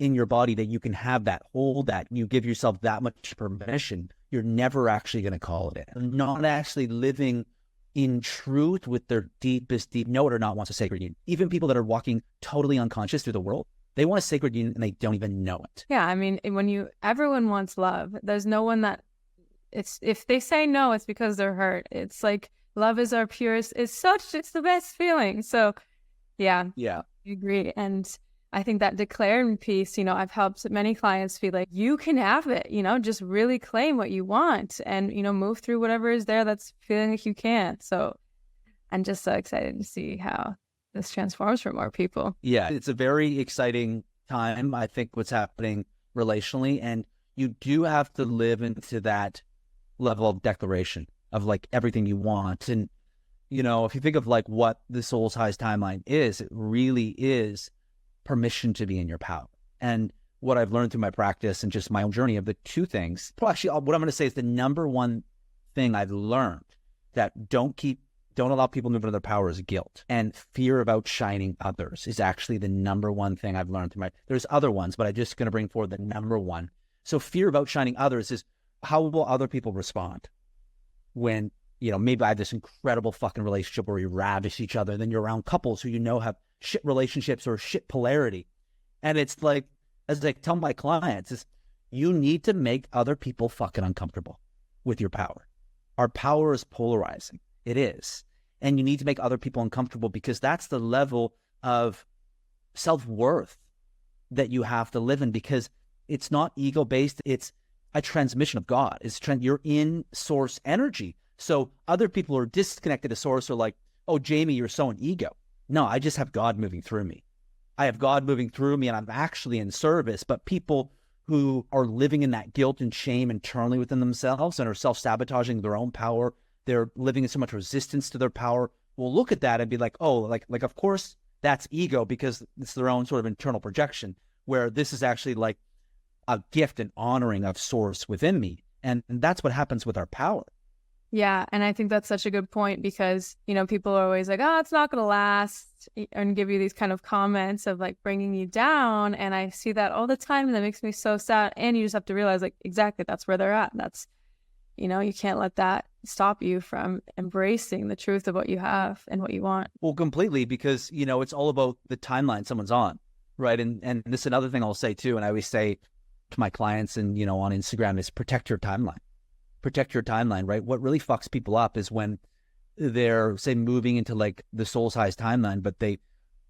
in your body, that you can have that, hold that, you give yourself that much permission, you're never actually going to call it in. Not actually living in truth with their deepest no or not wants a sacred union. Even people that are walking totally unconscious through the world, they want a sacred union and they don't even know it. Yeah, I mean, everyone wants love. There's no one that, if they say no, it's because they're hurt. It's like, love is our purest, it's the best feeling. So yeah, I agree. And I think that declaring piece, I've helped many clients feel like you can have it, just really claim what you want and, move through whatever is there that's feeling like you can. So I'm just so excited to see how this transforms for more people. Yeah, it's a very exciting time. I think what's happening relationally, and you do have to live into that level of declaration of like everything you want. And, you know, if you think of like what the soul's highest timeline is, it really is permission to be in your power. And what I've learned through my practice and just my own journey of the two things, well, actually, what I'm going to say is the number one thing I've learned that don't allow people to move into their power is guilt, and fear of outshining others is actually the number one thing I've learned through there's other ones, but I'm just going to bring forward the number one. So fear of outshining others is, how will other people respond when, you know, maybe I have this incredible fucking relationship where we ravish each other, and then you're around couples who, you know, have shit relationships or shit polarity. And it's like, as I tell my clients, is you need to make other people fucking uncomfortable with your power. Our power is polarizing. It is. And you need to make other people uncomfortable, because that's the level of self-worth that you have to live in, because it's not ego-based. It's a transmission of God. You're in source energy. So other people who are disconnected to source are like, oh, Jamie, you're so an ego. No, I just have God moving through me. I have God moving through me, and I'm actually in service. But people who are living in that guilt and shame internally within themselves and are self-sabotaging their own power, they're living in so much resistance to their power, will look at that and be like, oh, like of course that's ego, because it's their own sort of internal projection, where this is actually like a gift and honoring of source within me. And that's what happens with our power. Yeah, and I think that's such a good point, because, you know, people are always like, oh, it's not going to last, and give you these kind of comments of like bringing you down. And I see that all the time, and that makes me so sad. And you just have to realize, like, exactly, that's where they're at. That's, you know, you can't let that stop you from embracing the truth of what you have and what you want. Well, completely, because, you know, it's all about the timeline someone's on, right? And this is another thing I'll say too, and I always say to my clients and, you know, on Instagram, is protect your timeline. Protect your timeline, right? What really fucks people up is when they're, say, moving into like the soul's highest timeline, but they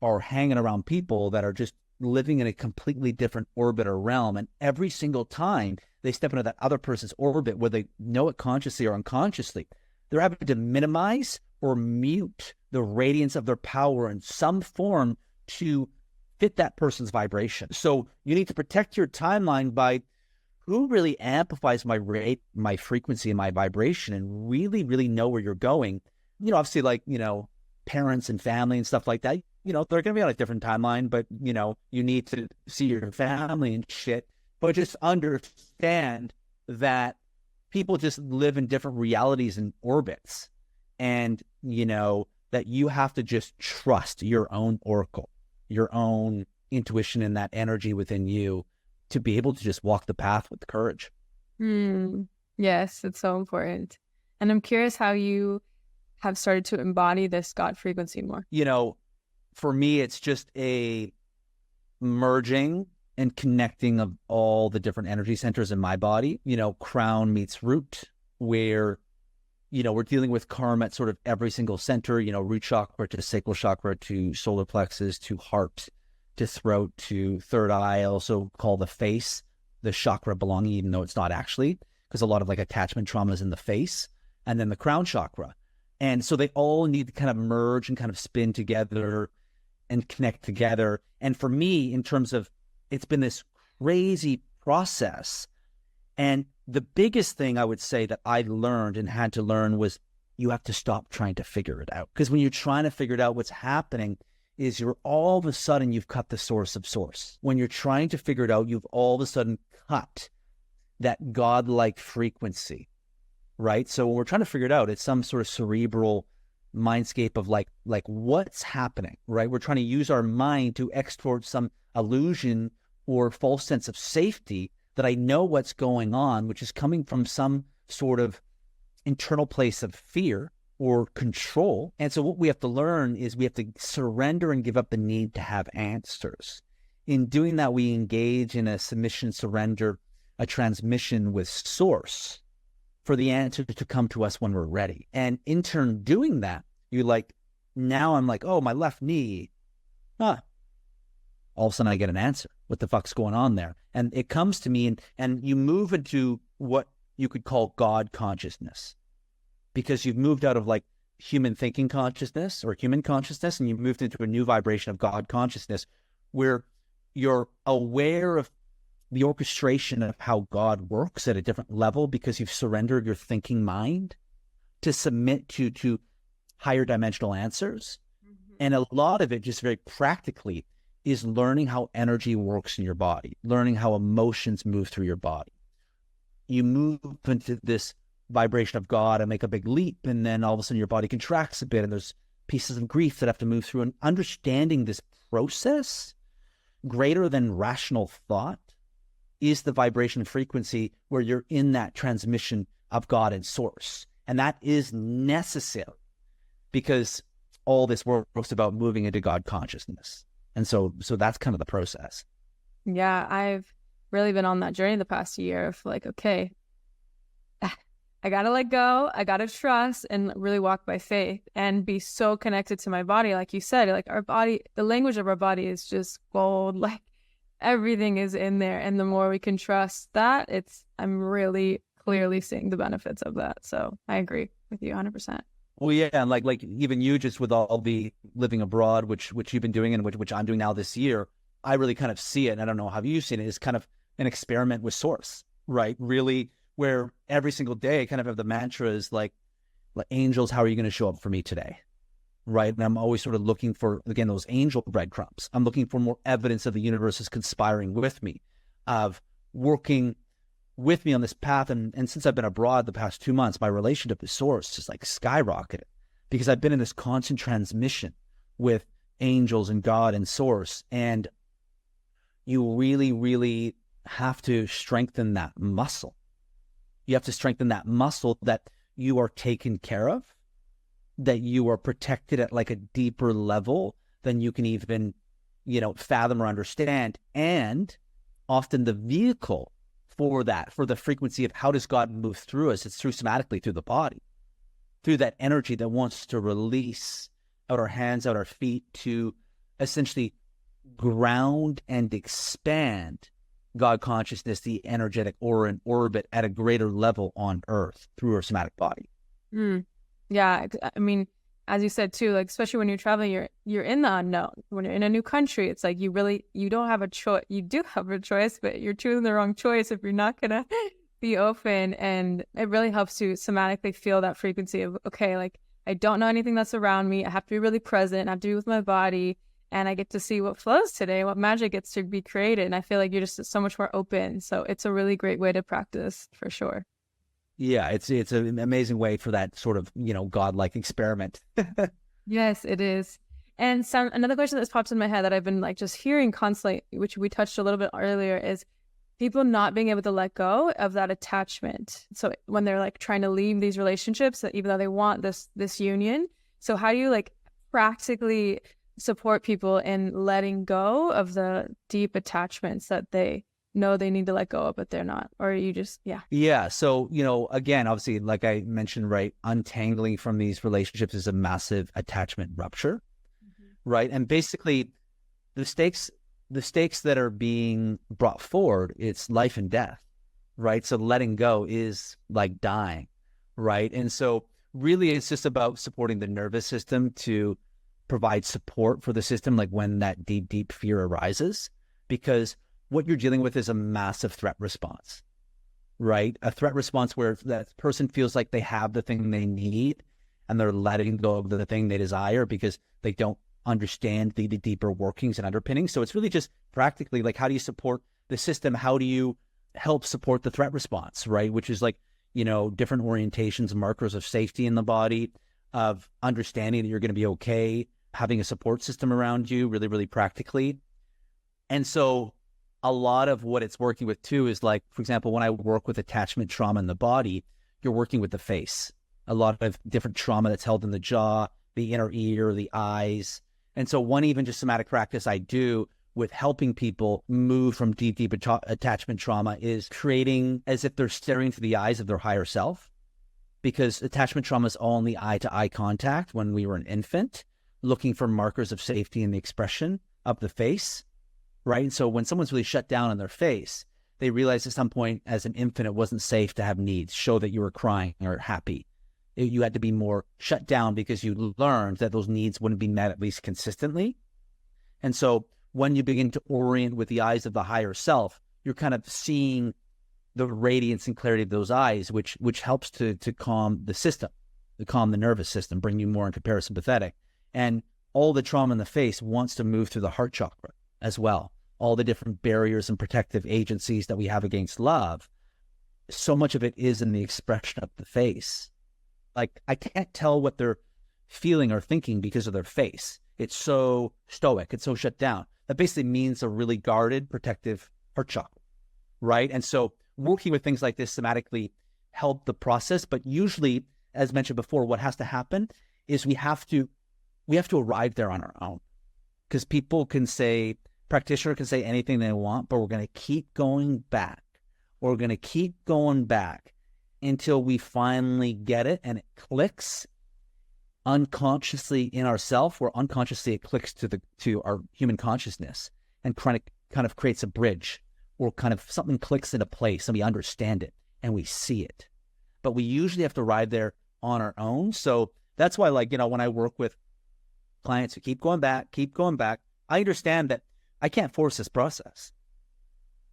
are hanging around people that are just living in a completely different orbit or realm. And every single time they step into that other person's orbit, whether they know it consciously or unconsciously, they're having to minimize or mute the radiance of their power in some form to fit that person's vibration. So you need to protect your timeline by who really amplifies my rate, my frequency, and my vibration, and really, really know where you're going. You know, obviously, like, you know, parents and family and stuff like that, you know, they're going to be on a different timeline, but, you know, you need to see your family and shit. But just understand that people just live in different realities and orbits. And, you know, that you have to just trust your own oracle, your own intuition, and that energy within you to be able to just walk the path with courage. Yes, it's so important. And I'm curious how you have started to embody this God frequency more. You know, for me, it's just a merging and connecting of all the different energy centers in my body. You know, crown meets root, where, you know, we're dealing with karma at sort of every single center, you know, root chakra to sacral chakra to solar plexus to heart to throat to third eye. I also call the face the chakra belonging, even though it's not actually, because a lot of like attachment trauma is in the face, and then the crown chakra. And so they all need to kind of merge and kind of spin together and connect together. And for me, in terms of, it's been this crazy process. And the biggest thing I would say that I learned and had to learn was you have to stop trying to figure it out. Because when you're trying to figure it out, what's happening is you're all of a sudden, you've cut the source of source. When you're trying to figure it out, you've all of a sudden cut that godlike frequency, right? So when we're trying to figure it out, it's some sort of cerebral mindscape of like what's happening, right? We're trying to use our mind to export some illusion or false sense of safety that I know what's going on, which is coming from some sort of internal place of fear or control. And so what we have to learn is we have to surrender and give up the need to have answers. In doing that, we engage in a submission, surrender, a transmission with source for the answer to come to us when we're ready. And in turn doing that, you like, now I'm like, oh, my left knee, all of a sudden I get an answer. What the fuck's going on there? And it comes to me, and you move into what you could call God consciousness, because you've moved out of like human thinking consciousness or human consciousness, and you've moved into a new vibration of God consciousness, where you're aware of the orchestration of how God works at a different level because you've surrendered your thinking mind to submit to higher dimensional answers. And a lot of it, just very practically, is learning how energy works in your body, learning how emotions move through your body. You move into this vibration of God and make a big leap, and then all of a sudden your body contracts a bit, and there's pieces of grief that have to move through. And understanding this process greater than rational thought is the vibration frequency where you're in that transmission of God and source. And that is necessary because all this work is about moving into God consciousness. And so that's kind of the process. Yeah, I've really been on that journey the past year of like, okay, I got to let go. I got to trust and really walk by faith and be so connected to my body. Like you said, like our body, the language of our body is just gold. Like everything is in there. And the more we can trust that, I'm really clearly seeing the benefits of that. So I agree with you 100%. Well, yeah, and like even you, just with all the living abroad, which you've been doing and which I'm doing now this year, I really kind of see it, and I don't know how you've seen it, as kind of an experiment with source, right? Really, where every single day I kind of have the mantras like angels, how are you going to show up for me today? Right? And I'm always sort of looking for, again, those angel breadcrumbs. I'm looking for more evidence of the universe is conspiring with me, of working with me on this path. And since I've been abroad the past 2 months, my relationship with source just like skyrocketed because I've been in this constant transmission with angels and God and source. And you really, really have to strengthen that muscle. You have to strengthen that muscle that you are taken care of, that you are protected at like a deeper level than you can even, fathom or understand. And often the vehicle for that, for the frequency of how does God move through us, it's through somatically, through the body, through that energy that wants to release out our hands, out our feet, to essentially ground and expand God consciousness, the energetic aura and orbit at a greater level on earth through our somatic body. Yeah, I mean, as you said too, like especially when you're traveling, you're in the unknown. When you're in a new country, it's like you don't have a choice. You do have a choice, but you're choosing the wrong choice if you're not gonna be open. And it really helps to somatically feel that frequency of, okay, like I don't know anything that's around me. I have to be really present. I have to be with my body, and I get to see what flows today, what magic gets to be created. And I feel like you're just so much more open. So it's a really great way to practice for sure. Yeah, it's an amazing way for that sort of, godlike experiment. Yes, it is. And another question that's popped in my head that I've been like just hearing constantly, which we touched a little bit earlier, is people not being able to let go of that attachment. So when they're like trying to leave these relationships, even though they want this union. So how do you like practically support people in letting go of the deep attachments that they know they need to let go of, but they're not? Or you just, yeah. So again, obviously, like I mentioned, right, untangling from these relationships is a massive attachment rupture. Right? And basically the stakes that are being brought forward, it's life and death, right? So letting go is like dying, right? And so really it's just about supporting the nervous system to provide support for the system, like when that deep, deep fear arises, because what you're dealing with is a massive threat response, right? A threat response where that person feels like they have the thing they need and they're letting go of the thing they desire because they don't understand the deeper workings and underpinnings. So it's really just practically like, how do you support the system? How do you help support the threat response, right? Which is like, different orientations, markers of safety in the body, of understanding that you're going to be okay, having a support system around you, really, really practically. And so a lot of what it's working with too is like, for example, when I work with attachment trauma in the body, you're working with the face, a lot of different trauma that's held in the jaw, the inner ear, the eyes. And so one even just somatic practice I do with helping people move from deep, deep attachment trauma is creating as if they're staring into the eyes of their higher self, because attachment trauma is all in the eye-to-eye contact when we were an infant, looking for markers of safety in the expression of the face, right? And so when someone's really shut down on their face, they realize at some point as an infant it wasn't safe to have needs, show that you were crying or happy. You had to be more shut down because you learned that those needs wouldn't be met at least consistently. And so when you begin to orient with the eyes of the higher self, you're kind of seeing the radiance and clarity of those eyes, which helps to calm the system, to calm the nervous system, bring you more into parasympathetic. And all the trauma in the face wants to move through the heart chakra as well. All the different barriers and protective agencies that we have against love, so much of it is in the expression of the face. Like, I can't tell what they're feeling or thinking because of their face. It's so stoic, it's so shut down. That basically means a really guarded, protective heart chakra, right? And so working with things like this somatically help the process. But usually, as mentioned before, what has to happen is we have to arrive there on our own. Because practitioner can say anything they want, but we're going to keep going back. We're going to keep going back until we finally get it and it clicks unconsciously in ourself, where unconsciously it clicks to our human consciousness and kind of creates a bridge, or kind of something clicks into place and we understand it and we see it. But we usually have to arrive there on our own. So that's why, like, when I work with clients who keep going back, I understand that I can't force this process.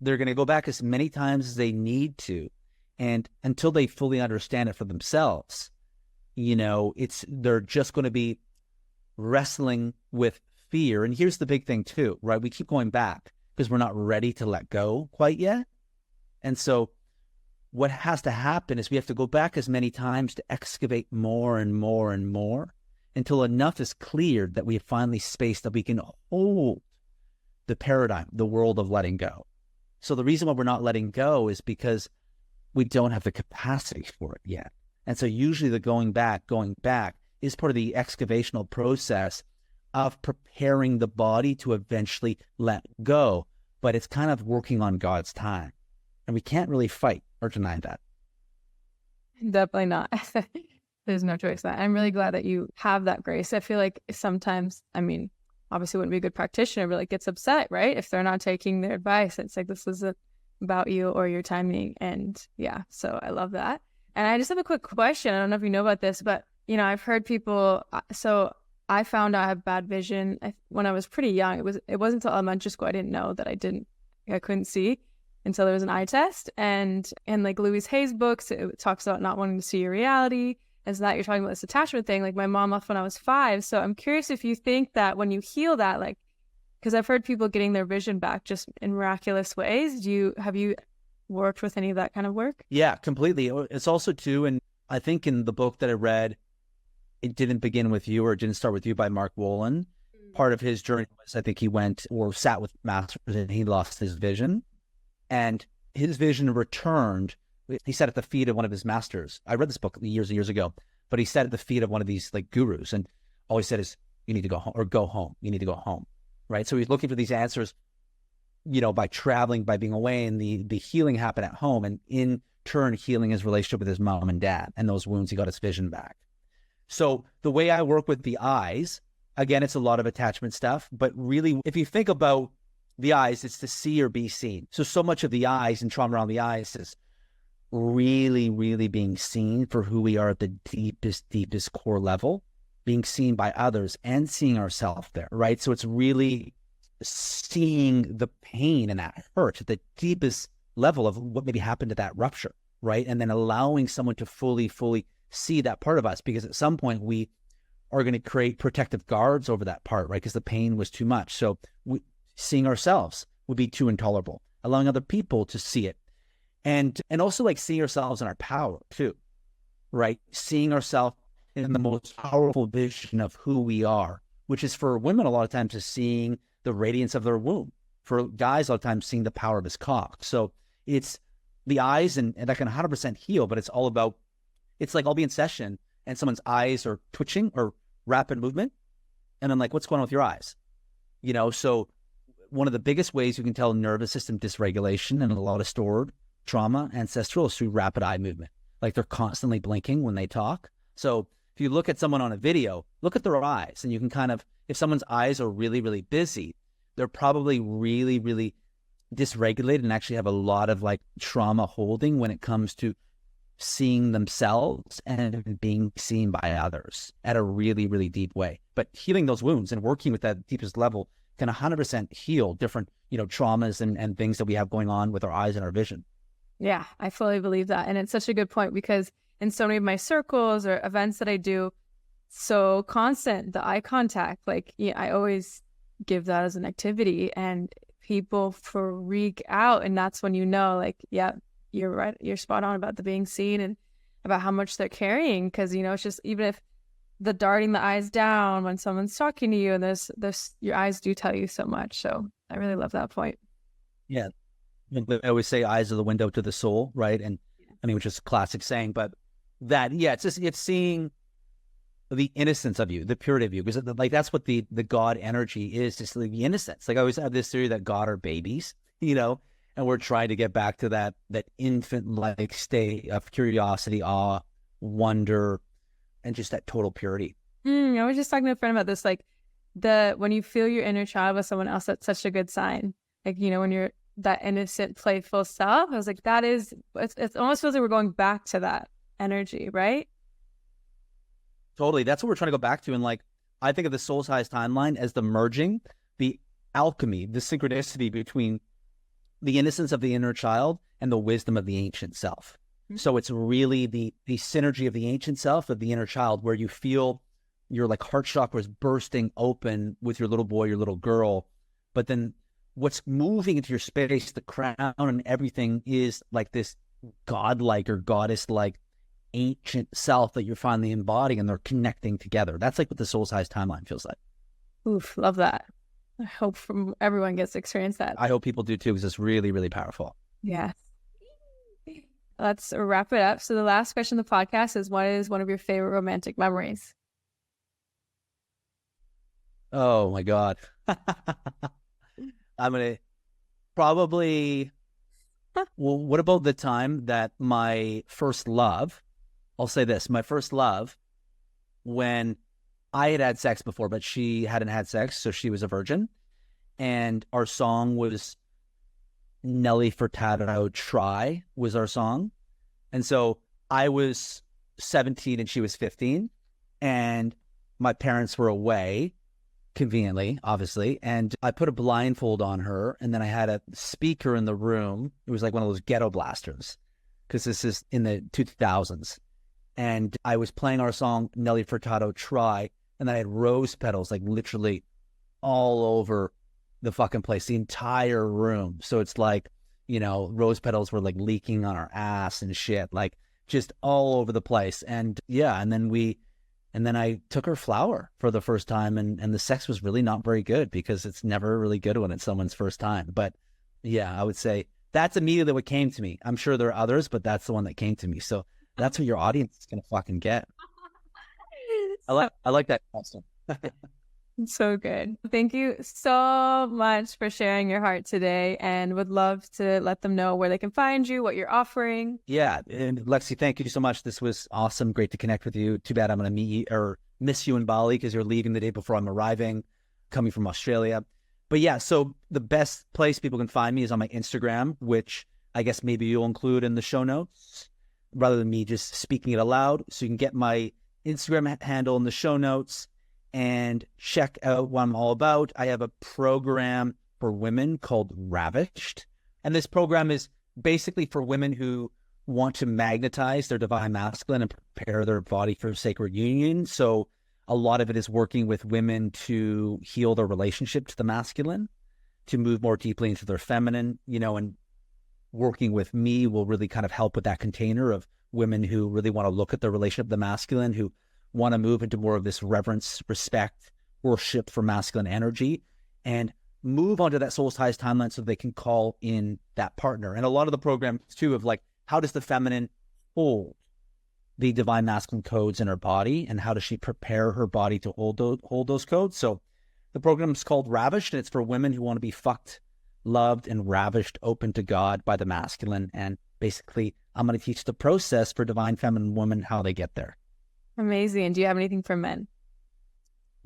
They're going to go back as many times as they need to, and until they fully understand it for themselves, they're just going to be wrestling with fear. And here's the big thing too, right? We keep going back because we're not ready to let go quite yet. And so what has to happen is we have to go back as many times to excavate more and more and more until enough is cleared that we have finally spaced that we can hold the paradigm, the world of letting go. So the reason why we're not letting go is because we don't have the capacity for it yet. And so usually the going back is part of the excavational process of preparing the body to eventually let go. But it's kind of working on God's time. And we can't really fight or deny that. Definitely not. There's no choice that. I'm really glad that you have that grace. I feel like sometimes, obviously wouldn't be a good practitioner, but gets upset, right? If they're not taking their advice. It's like, this isn't about you or your timing. And yeah, so I love that. And I just have a quick question. I don't know if you know about this, but I've heard people, so I found out I have bad vision when I was pretty young. It wasn't until elementary school I didn't know that I couldn't see until there was an eye test. And like Louise Hay's books, it talks about not wanting to see your reality. And so that you're talking about this attachment thing. Like, my mom left when I was 5. So I'm curious if you think that when you heal that, like, because I've heard people getting their vision back just in miraculous ways. Have you worked with any of that kind of work? Yeah, completely. It's also too, and I think in the book that I read, It Didn't Begin With You, or It Didn't Start With You by Mark Wolin, part of his journey was, I think he went or sat with masters and he lost his vision, and his vision returned. He sat at the feet of one of his masters. I read this book years and years ago, but he sat at the feet of one of these like gurus, and all he said is, you need to go home, or go home. You need to go home, right? So he's looking for these answers, by traveling, by being away, and the healing happened at home, and in turn healing his relationship with his mom and dad, and those wounds, he got his vision back. So the way I work with the eyes, again, it's a lot of attachment stuff, but really, if you think about the eyes, it's to see or be seen. So much of the eyes and trauma around the eyes is really, really being seen for who we are at the deepest core level, being seen by others and seeing ourselves there, right? So it's really seeing the pain and that hurt at the deepest level of what maybe happened to that rupture, right? And then allowing someone to fully see that part of us, because at some point we are going to create protective guards over that part, right? Because the pain was too much. So seeing ourselves would be too intolerable, allowing other people to see it. And also like seeing ourselves in our power too, right? Seeing ourselves in the most powerful vision of who we are, which is for women a lot of times is seeing the radiance of their womb. For guys, a lot of times seeing the power of his cock. So it's the eyes, and that can 100% heal, but it's all about, it's like I'll be in session and someone's eyes are twitching or rapid movement. And I'm like, what's going on with your eyes? So one of the biggest ways you can tell nervous system dysregulation and a lot of stored trauma, ancestral, is through rapid eye movement. Like they're constantly blinking when they talk. So if you look at someone on a video, look at their eyes, and you can kind of, if someone's eyes are really, really busy, they're probably really, really dysregulated and actually have a lot of like trauma holding when it comes to seeing themselves and being seen by others at a really, really deep way. But healing those wounds and working with that deepest level can 100% heal different, traumas and things that we have going on with our eyes and our vision. Yeah, I fully believe that. And it's such a good point, because in so many of my circles or events that I do, so constant, the eye contact, like, I always give that as an activity, and people freak out. And that's when like, yeah, you're right. You're spot on about the being seen and about how much they're carrying. Because, it's just, even if the darting the eyes down when someone's talking to you, and there's your eyes do tell you so much. So I really love that point. Yeah. I always say eyes are the window to the soul, right? And I mean, which is a classic saying, but that, it's seeing the innocence of you, the purity of you, because like that's what the God energy is, just like the innocence. Like I always have this theory that God are babies, and we're trying to get back to that infant-like state of curiosity, awe, wonder, and just that total purity. I was just talking to a friend about this, like when you feel your inner child with someone else, that's such a good sign. Like, when you're that innocent, playful self, I was like, it almost feels like we're going back to that energy, right? Totally. That's what we're trying to go back to. And like, I think of the soul size timeline as the merging, the alchemy, the synchronicity between the innocence of the inner child and the wisdom of the ancient self. Mm-hmm. So it's really the synergy of the ancient self of the inner child, where you feel your like heart chakras bursting open with your little boy, your little girl. But then what's moving into your space, the crown and everything, is like this godlike or goddess-like ancient self that you're finally embodying, and they're connecting together. That's like what the soul size timeline feels like. Oof, love that. I hope everyone gets to experience that. I hope people do too, because it's really, really powerful. Yeah. Let's wrap it up. So the last question of the podcast is, what is one of your favorite romantic memories? Oh my God. I'm going to probably, well, what about the time that my first love, I'll say this, my first love, when I had sex before, but she hadn't had sex, so she was a virgin. And our song was Nelly Furtado Try was our song. And so I was 17 and she was 15. And my parents were away, conveniently, obviously. And I put a blindfold on her, and then I had a speaker in the room. It was like one of those ghetto blasters, because this is in the 2000s. And I was playing our song, Nelly Furtado Try, and I had rose petals, like literally all over the fucking place, the entire room. So it's like, rose petals were like leaking on our ass and shit, like just all over the place. And yeah, and then I took her flower for the first time, and the sex was really not very good, because it's never really good when it's someone's first time. But yeah, I would say that's immediately what came to me. I'm sure there are others, but that's the one that came to me. So that's what your audience is going to fucking get. I like that question. So good. Thank you so much for sharing your heart today, and would love to let them know where they can find you, what you're offering. Yeah. And Lexi, thank you so much. This was awesome. Great to connect with you. Too bad I'm going to meet you or miss you in Bali, because you're leaving the day before I'm arriving, coming from Australia. But yeah, so the best place people can find me is on my Instagram, which I guess maybe you'll include in the show notes, rather than me just speaking it aloud. So you can get my Instagram handle in the show notes and check out what I'm all about. I have a program for women called Ravished. And this program is basically for women who want to magnetize their divine masculine and prepare their body for sacred union. So a lot of it is working with women to heal their relationship to the masculine, to move more deeply into their feminine, and working with me will really kind of help with that container of women who really want to look at their relationship to the masculine, who want to move into more of this reverence, respect, worship for masculine energy, and move onto that soul size timeline so they can call in that partner. And a lot of the programs too of like, how does the feminine hold the divine masculine codes in her body, and how does she prepare her body to hold those codes? So the program is called Ravished, and it's for women who want to be fucked, loved, and ravished, open to God by the masculine. And basically, I'm going to teach the process for divine feminine women, how they get there. Amazing. Do you have anything for men?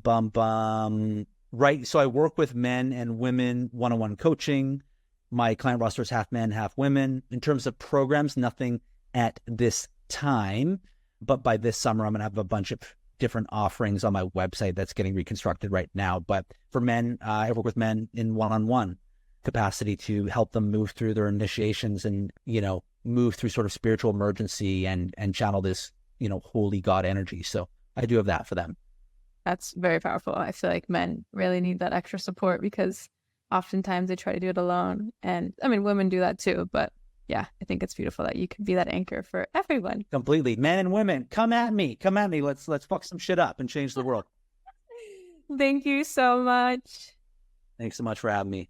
Right. So I work with men and women, one-on-one coaching. My client roster is half men, half women. In terms of programs, nothing at this time, but by this summer, I'm going to have a bunch of different offerings on my website that's getting reconstructed right now. But for men, I work with men in one-on-one capacity to help them move through their initiations and, move through sort of spiritual emergency and channel this, holy God energy. So I do have that for them. That's very powerful. I feel like men really need that extra support because oftentimes they try to do it alone. And I mean, women do that too, but yeah, I think it's beautiful that you can be that anchor for everyone. Completely. Men and women, come at me. Let's fuck some shit up and change the world. Thank you so much. Thanks so much for having me.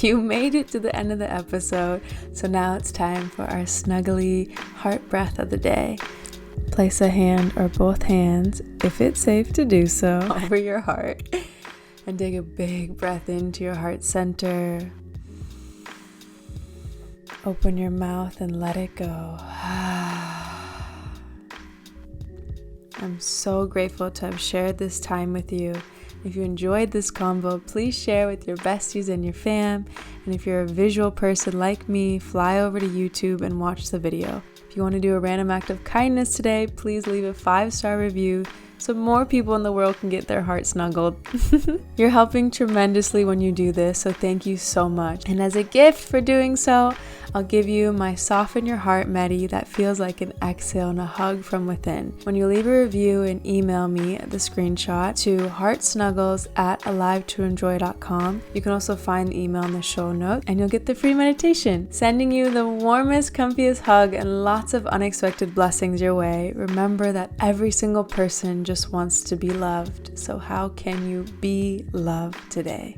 You made it to the end of the episode, so now it's time for our snuggly heart breath of the day. Place a hand or both hands, if it's safe to do so, over your heart and take a big breath into your heart center. Open your mouth and let it go. I'm so grateful to have shared this time with you. If you enjoyed this convo, please share with your besties and your fam. And if you're a visual person like me, fly over to YouTube and watch the video. If you want to do a random act of kindness today, please leave a 5-star review so more people in the world can get their heart snuggled. You're helping tremendously when you do this, so thank you so much. And as a gift for doing so, I'll give you my Soften Your Heart Medi that feels like an exhale and a hug from within. When you leave a review and email me the screenshot to heartsnuggles@alivetoenjoy.com, you can also find the email in the show notes and you'll get the free meditation. Sending you the warmest, comfiest hug and lots of unexpected blessings your way. Remember that every single person just wants to be loved. So how can you be loved today?